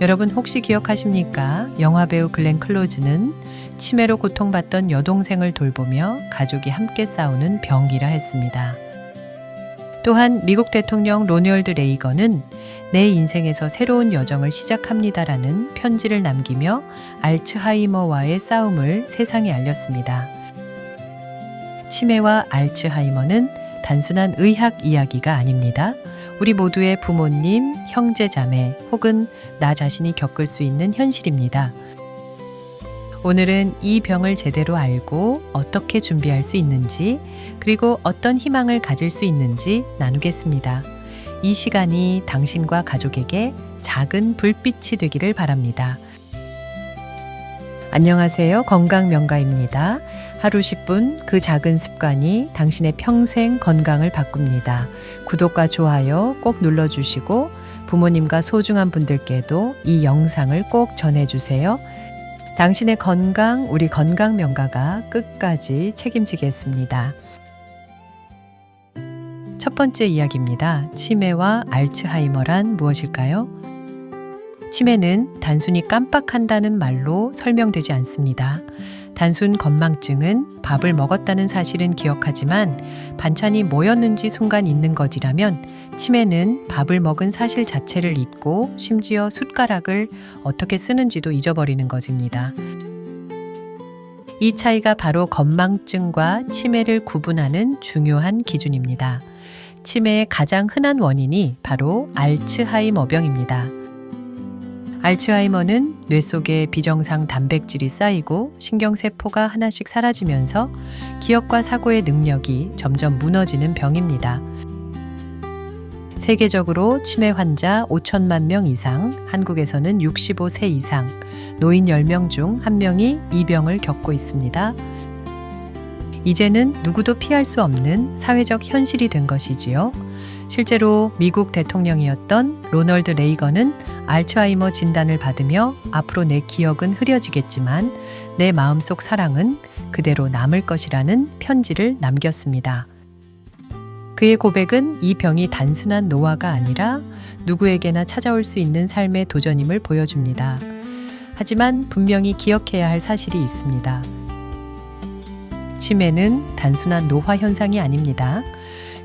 여러분 혹시 기억하십니까? 영화배우 글렌 클로즈는 치매로 고통받던 여동생을 돌보며 가족이 함께 싸우는 병이라 했습니다. 또한 미국 대통령 로널드 레이건은 내 인생에서 새로운 여정을 시작합니다라는 편지를 남기며 알츠하이머와의 싸움을 세상에 알렸습니다. 치매와 알츠하이머는 단순한 의학 이야기가 아닙니다. 우리 모두의 부모님, 형제, 자매 혹은 나 자신이 겪을 수 있는 현실입니다. 오늘은 이 병을 제대로 알고 어떻게 준비할 수 있는지, 그리고 어떤 희망을 가질 수 있는지 나누겠습니다. 이 시간이 당신과 가족에게 작은 불빛이 되기를 바랍니다. 안녕하세요. 건강명가입니다. 하루 10분 그 작은 습관이 당신의 평생 건강을 바꿉니다. 구독과 좋아요 꼭 눌러주시고 부모님과 소중한 분들께도 이 영상을 꼭 전해주세요. 당신의 건강, 우리 건강명가가 끝까지 책임지겠습니다. 첫 번째 이야기입니다. 치매와 알츠하이머란 무엇일까요? 치매는 단순히 깜빡한다는 말로 설명되지 않습니다. 단순 건망증은 밥을 먹었다는 사실은 기억하지만 반찬이 뭐였는지 순간 잊는 것이라면 치매는 밥을 먹은 사실 자체를 잊고 심지어 숟가락을 어떻게 쓰는지도 잊어버리는 것입니다. 이 차이가 바로 건망증과 치매를 구분하는 중요한 기준입니다. 치매의 가장 흔한 원인이 바로 알츠하이머병입니다. 알츠하이머는 뇌 속에 비정상 단백질이 쌓이고 신경세포가 하나씩 사라지면서 기억과 사고의 능력이 점점 무너지는 병입니다. 세계적으로 치매 환자 5천만 명 이상, 한국에서는 65세 이상, 노인 10명 중 1명이 이 병을 겪고 있습니다. 이제는 누구도 피할 수 없는 사회적 현실이 된 것이지요. 실제로 미국 대통령이었던 로널드 레이건은 알츠하이머 진단을 받으며 앞으로 내 기억은 흐려지겠지만 내 마음속 사랑은 그대로 남을 것이라는 편지를 남겼습니다. 그의 고백은 이 병이 단순한 노화가 아니라 누구에게나 찾아올 수 있는 삶의 도전임을 보여줍니다. 하지만 분명히 기억해야 할 사실이 있습니다. 치매는 단순한 노화 현상이 아닙니다.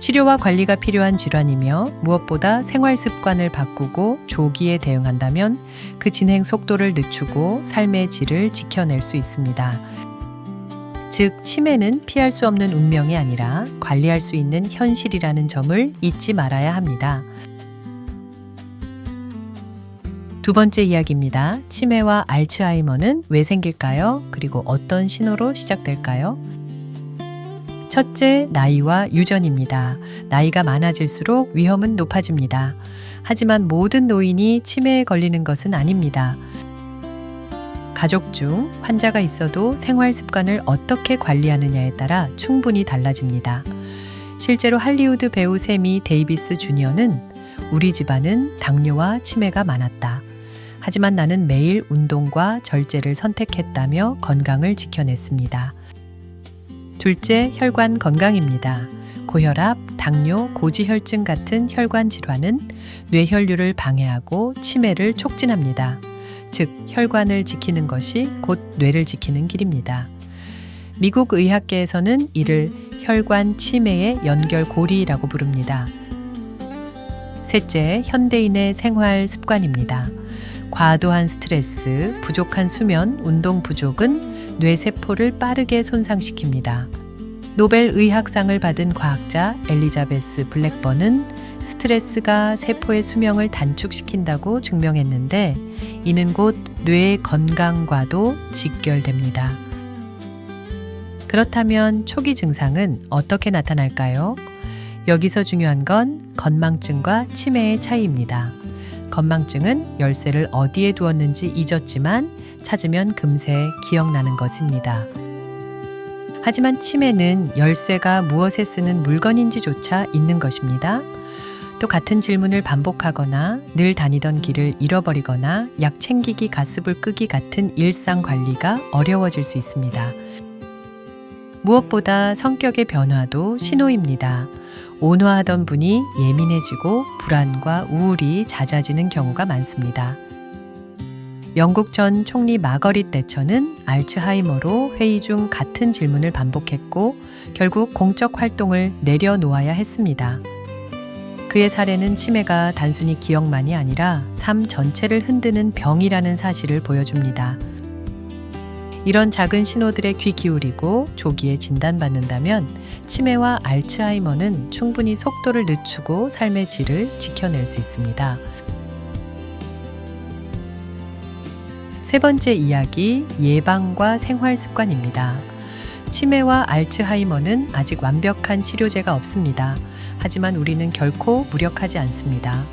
치료와 관리가 필요한 질환이며 무엇보다 생활 습관을 바꾸고 조기에 대응한다면 그 진행 속도를 늦추고 삶의 질을 지켜낼 수 있습니다. 즉, 치매는 피할 수 없는 운명이 아니라 관리할 수 있는 현실이라는 점을 잊지 말아야 합니다. 두 번째 이야기입니다. 치매와 알츠하이머는 왜 생길까요? 그리고 어떤 신호로 시작될까요? 첫째, 나이와 유전입니다. 나이가 많아질수록 위험은 높아집니다. 하지만 모든 노인이 치매에 걸리는 것은 아닙니다. 가족 중 환자가 있어도 생활 습관을 어떻게 관리하느냐에 따라 충분히 달라집니다. 실제로 할리우드 배우 세미 데이비스 주니어는 우리 집안은 당뇨와 치매가 많았다. 하지만 나는 매일 운동과 절제를 선택했다며 건강을 지켜냈습니다. 둘째, 혈관 건강입니다. 고혈압, 당뇨, 고지혈증 같은 혈관 질환은 뇌혈류를 방해하고 치매를 촉진합니다. 즉, 혈관을 지키는 것이 곧 뇌를 지키는 길입니다. 미국 의학계에서는 이를 혈관 치매의 연결고리라고 부릅니다. 셋째, 현대인의 생활 습관입니다. 과도한 스트레스, 부족한 수면, 운동 부족은 뇌세포를 빠르게 손상시킵니다. 노벨 의학상을 받은 과학자 엘리자베스 블랙번은 스트레스가 세포의 수명을 단축시킨다고 증명했는데 이는 곧 뇌의 건강과도 직결됩니다. 그렇다면 초기 증상은 어떻게 나타날까요? 여기서 중요한 건 건망증과 치매의 차이입니다. 건망증은 열쇠를 어디에 두었는지 잊었지만 찾으면 금세 기억나는 것입니다. 하지만 치매는 열쇠가 무엇에 쓰는 물건인지조차 잊는 것입니다. 또 같은 질문을 반복하거나 늘 다니던 길을 잃어버리거나 약 챙기기, 가스불 끄기 같은 일상 관리가 어려워질 수 있습니다. 무엇보다 성격의 변화도 신호입니다. 온화하던 분이 예민해지고 불안과 우울이 잦아지는 경우가 많습니다. 영국 전 총리 마거릿 대처는 알츠하이머로 회의 중 같은 질문을 반복했고 결국 공적 활동을 내려놓아야 했습니다. 그의 사례는 치매가 단순히 기억만이 아니라 삶 전체를 흔드는 병이라는 사실을 보여줍니다. 이런 작은 신호들에 귀 기울이고 조기에 진단받는다면 치매와 알츠하이머는 충분히 속도를 늦추고 삶의 질을 지켜낼 수 있습니다. 세 번째 이야기, 예방과 생활 습관입니다. 치매와 알츠하이머는 아직 완벽한 치료제가 없습니다. 하지만 우리는 결코 무력하지 않습니다.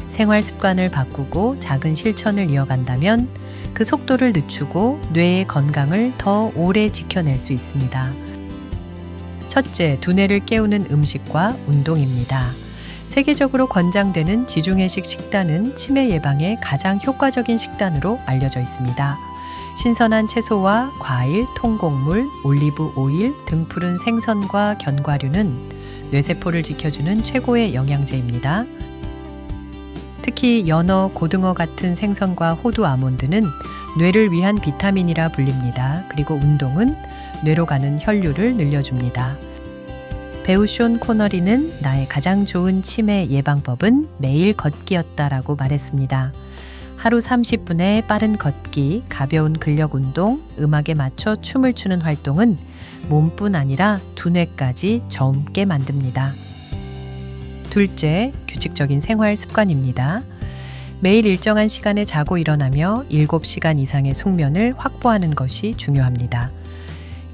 생활 습관을 바꾸고 작은 실천을 이어간다면 그 속도를 늦추고 뇌의 건강을 더 오래 지켜낼 수 있습니다. 첫째, 두뇌를 깨우는 음식과 운동입니다. 세계적으로 권장되는 지중해식 식단은 치매 예방에 가장 효과적인 식단으로 알려져 있습니다. 신선한 채소와 과일, 통곡물, 올리브 오일, 등푸른 생선과 견과류는 뇌세포를 지켜주는 최고의 영양제입니다. 특히 연어, 고등어 같은 생선과 호두, 아몬드는 뇌를 위한 비타민이라 불립니다. 그리고 운동은 뇌로 가는 혈류를 늘려줍니다. 배우 숀 코너리는 나의 가장 좋은 치매 예방법은 매일 걷기였다라고 말했습니다. 하루 30분의 빠른 걷기, 가벼운 근력 운동, 음악에 맞춰 춤을 추는 활동은 몸뿐 아니라 두뇌까지 젊게 만듭니다. 둘째, 규칙적인 생활 습관입니다. 매일 일정한 시간에 자고 일어나며 7시간 이상의 숙면을 확보하는 것이 중요합니다.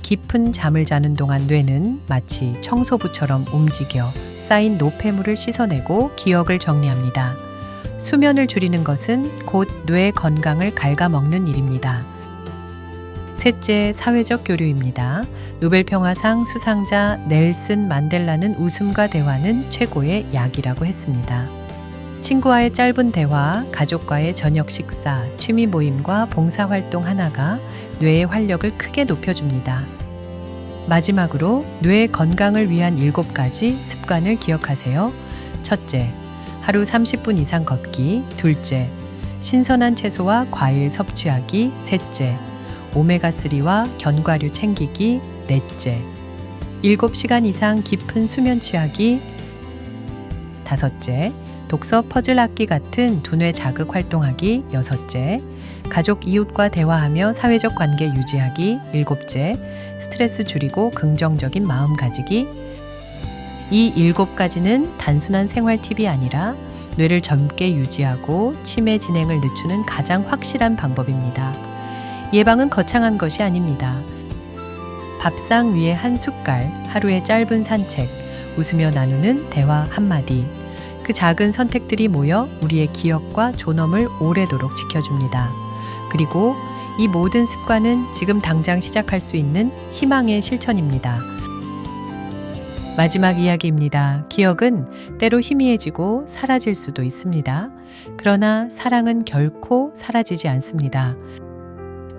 깊은 잠을 자는 동안 뇌는 마치 청소부처럼 움직여 쌓인 노폐물을 씻어내고 기억을 정리합니다. 수면을 줄이는 것은 곧 뇌 건강을 갉아먹는 일입니다. 셋째, 사회적 교류입니다. 노벨 평화상 수상자 넬슨 만델라는 웃음과 대화는 최고의 약이라고 했습니다. 친구와의 짧은 대화, 가족과의 저녁 식사, 취미 모임과 봉사활동 하나가 뇌의 활력을 크게 높여줍니다. 마지막으로 뇌 건강을 위한 7가지 습관을 기억하세요. 첫째, 하루 30분 이상 걷기. 둘째, 신선한 채소와 과일 섭취하기. 셋째, 오메가3와 견과류 챙기기. 넷째, 7시간 이상 깊은 수면 취하기. 다섯째, 독서, 퍼즐 악기 같은 두뇌 자극 활동하기. 여섯째, 가족, 이웃과 대화하며 사회적 관계 유지하기. 일곱째, 스트레스 줄이고 긍정적인 마음 가지기. 이 7가지는 단순한 생활 팁이 아니라 뇌를 젊게 유지하고 치매 진행을 늦추는 가장 확실한 방법입니다. 예방은 거창한 것이 아닙니다. 밥상 위에 한 숟갈, 하루의 짧은 산책, 웃으며 나누는 대화 한마디. 그 작은 선택들이 모여 우리의 기억과 존엄을 오래도록 지켜줍니다. 그리고 이 모든 습관은 지금 당장 시작할 수 있는 희망의 실천입니다. 마지막 이야기입니다. 기억은 때로 희미해지고 사라질 수도 있습니다. 그러나 사랑은 결코 사라지지 않습니다.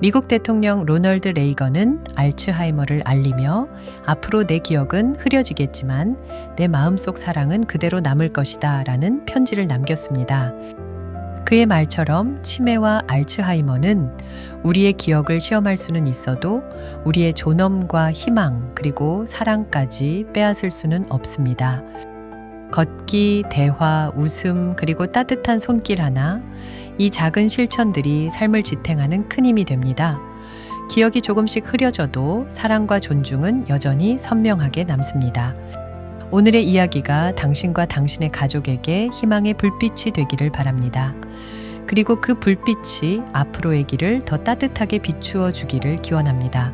미국 대통령 로널드 레이건은 알츠하이머를 알리며 앞으로 내 기억은 흐려지겠지만 내 마음속 사랑은 그대로 남을 것이다 라는 편지를 남겼습니다. 그의 말처럼 치매와 알츠하이머는 우리의 기억을 시험할 수는 있어도 우리의 존엄과 희망 그리고 사랑까지 빼앗을 수는 없습니다. 걷기, 대화, 웃음 그리고 따뜻한 손길 하나, 이 작은 실천들이 삶을 지탱하는 큰 힘이 됩니다. 기억이 조금씩 흐려져도 사랑과 존중은 여전히 선명하게 남습니다. 오늘의 이야기가 당신과 당신의 가족에게 희망의 불빛이 되기를 바랍니다. 그리고 그 불빛이 앞으로의 길을 더 따뜻하게 비추어 주기를 기원합니다.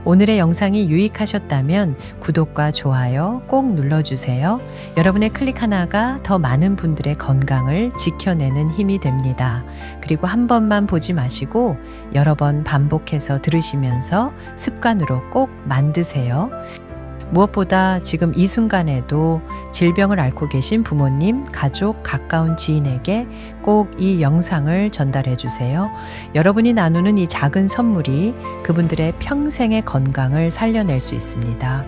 오늘의 영상이 유익하셨다면 구독과 좋아요 꼭 눌러주세요. 여러분의 클릭 하나가 더 많은 분들의 건강을 지켜내는 힘이 됩니다. 그리고 한 번만 보지 마시고 여러 번 반복해서 들으시면서 습관으로 꼭 만드세요. 무엇보다 지금 이 순간에도 질병을 앓고 계신 부모님, 가족, 가까운 지인에게 꼭 이 영상을 전달해 주세요. 여러분이 나누는 이 작은 선물이 그분들의 평생의 건강을 살려낼 수 있습니다.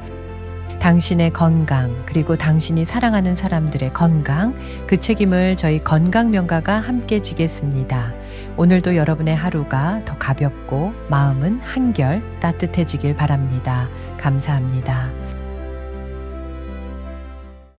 당신의 건강, 그리고 당신이 사랑하는 사람들의 건강, 그 책임을 저희 건강명가가 함께 지겠습니다. 오늘도 여러분의 하루가 더 가볍고 마음은 한결 따뜻해지길 바랍니다. 감사합니다.